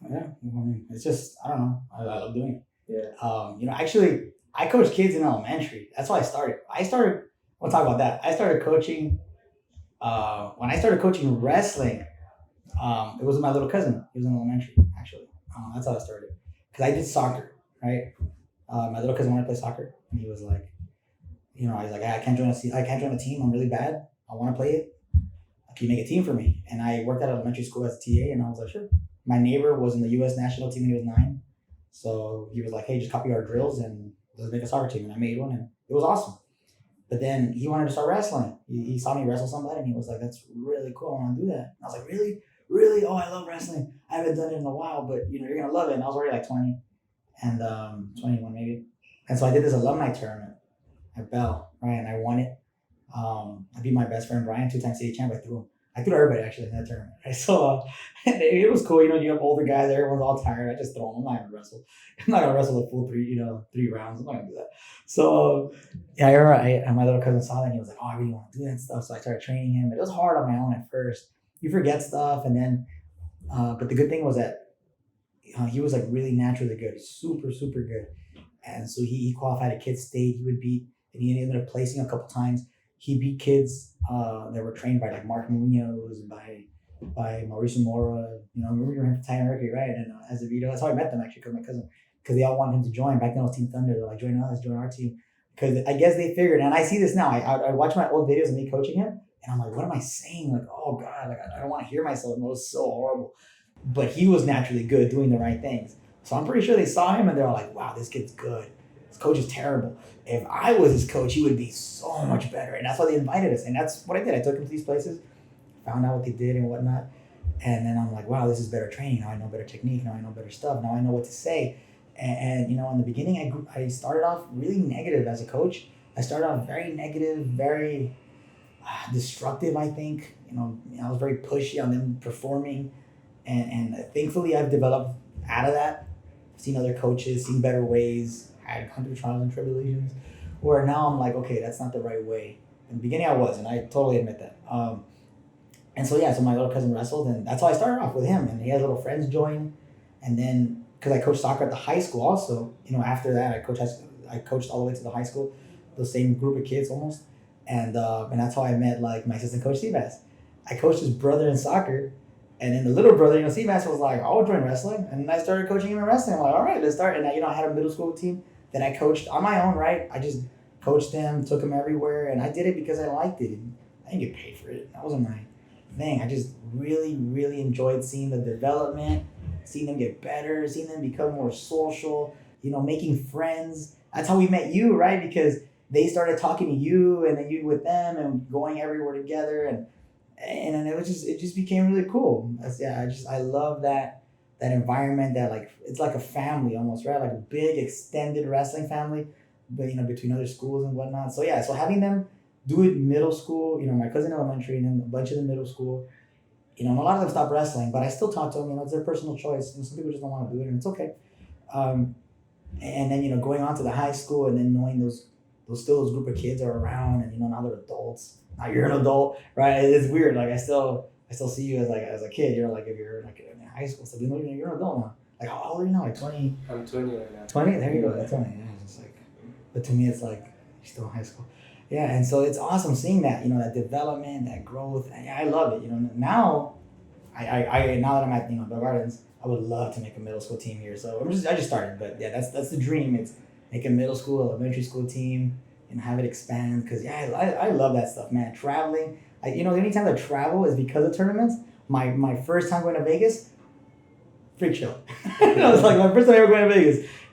Yeah, I mean, it's just I don't know. I love doing it. Yeah. Actually, I coach kids in elementary. That's why I started. We'll talk about that. I started coaching. When I started coaching wrestling, it was with my little cousin. He was in elementary, actually. That's how I started. Because I did soccer, right? My little cousin wanted to play soccer, and he was like, I was like, "Hey, I can't join a team. I'm really bad. I want to play it. Can you make a team for me?" And I worked at elementary school as a TA, and I was like, "Sure." My neighbor was in the U.S. national team when he was 9, so he was like, "Hey, just copy our drills and let's make a soccer team." And I made one, and it was awesome. But then he wanted to start wrestling. He saw me wrestle somebody, and he was like, "That's really cool. I want to do that." And I was like, "Really, really? Oh, I love wrestling. I haven't done it in a while, but you're gonna love it." And I was already like 20 and 21 maybe. And so I did this alumni tournament at Bell, right? And I won it. I beat my best friend Brian, 2-time city champ. I threw everybody actually in that tournament. Right? So it was cool. You have older guys, everyone's all tired. I just throw them. I'm not gonna wrestle. I'm not gonna wrestle the full 3 rounds. I'm not gonna do that. So yeah, you're right. And my little cousin saw that and he was like, "Oh, I really want to do that stuff." So I started training him. But it was hard on my own at first. You forget stuff, and then, but the good thing was that he was like really naturally good, super super good. And so he qualified at Kid State. And he ended up placing a couple times. He beat kids that were trained by like Mark Munoz, by Mauricio Mora. Remember you were in Italian Mercury, right? And as a video, that's how I met them actually, because my cousin, because they all wanted him to join. Back then it was Team Thunder. They're like, "Join us, join our team." Because I guess they figured, and I see this now. I watch my old videos of me coaching him, and I'm like, what am I saying? Like, oh God, like I don't want to hear myself. It was so horrible. But he was naturally good, doing the right things. So I'm pretty sure they saw him and they're all like, "Wow, this kid's good. This coach is terrible. If I was his coach, he would be so much better." And that's why they invited us. And that's what I did. I took him to these places, found out what they did and whatnot. And then I'm like, wow, this is better training. Now I know better technique. Now I know better stuff. Now I know what to say. And in the beginning, I started off really negative as a coach. I started off very negative, very destructive, I think. I was very pushy on them performing. And thankfully, I've developed out of that. Seen other coaches, seen better ways, had gone through trials and tribulations, where now I'm like, okay, that's not the right way. In the beginning, I was, and I totally admit that. And so yeah, so my little cousin wrestled, and that's how I started off with him. And he had little friends join, and then because I coached soccer at the high school, also, after that I coached all the way to the high school, the same group of kids almost, and that's how I met like my assistant coach Seabass. I coached his brother in soccer, and then the little brother, Seabass was like, "I'll join wrestling," and I started coaching him in wrestling. I'm like, "All right, let's start." And I had a middle school team that I coached on my own, right? I just coached them, took them everywhere, and I did it because I liked it. I didn't get paid for it. That wasn't my thing. I just really, really enjoyed seeing the development, seeing them get better, seeing them become more social, making friends. That's how we met you, right? Because they started talking to you and then you with them and going everywhere together and it just became really cool. I love that environment that like it's like a family almost, right? Like a big extended wrestling family, but between other schools and whatnot. So yeah, so having them do it middle school, my cousin elementary and then a bunch of the middle school, and a lot of them stopped wrestling, but I still talk to them, it's their personal choice. And some people just don't want to do it and it's okay. And then, going on to the high school and then knowing those group of kids are around and, now they're adults. Now you're an adult, right? It's weird. Like I still see you as a kid. You're like, if you're like in high school, so you're an adult now. Like how old are you now? Like 20? I'm 20 right now. 20? There you go. That's 20. Yeah, it's just like, but to me, it's like you're still in high school. Yeah, and so it's awesome seeing that, that development, that growth. And I love it. Now, now that I'm at Bell Gardens, I would love to make a middle school team here. So I just started, but yeah, that's the dream. It's make a middle school, elementary school team, and have it expand. Because I love that stuff, man. Traveling, the only time I travel is because of tournaments. My first time going to Vegas, freak show. It was like my first time ever going to Vegas.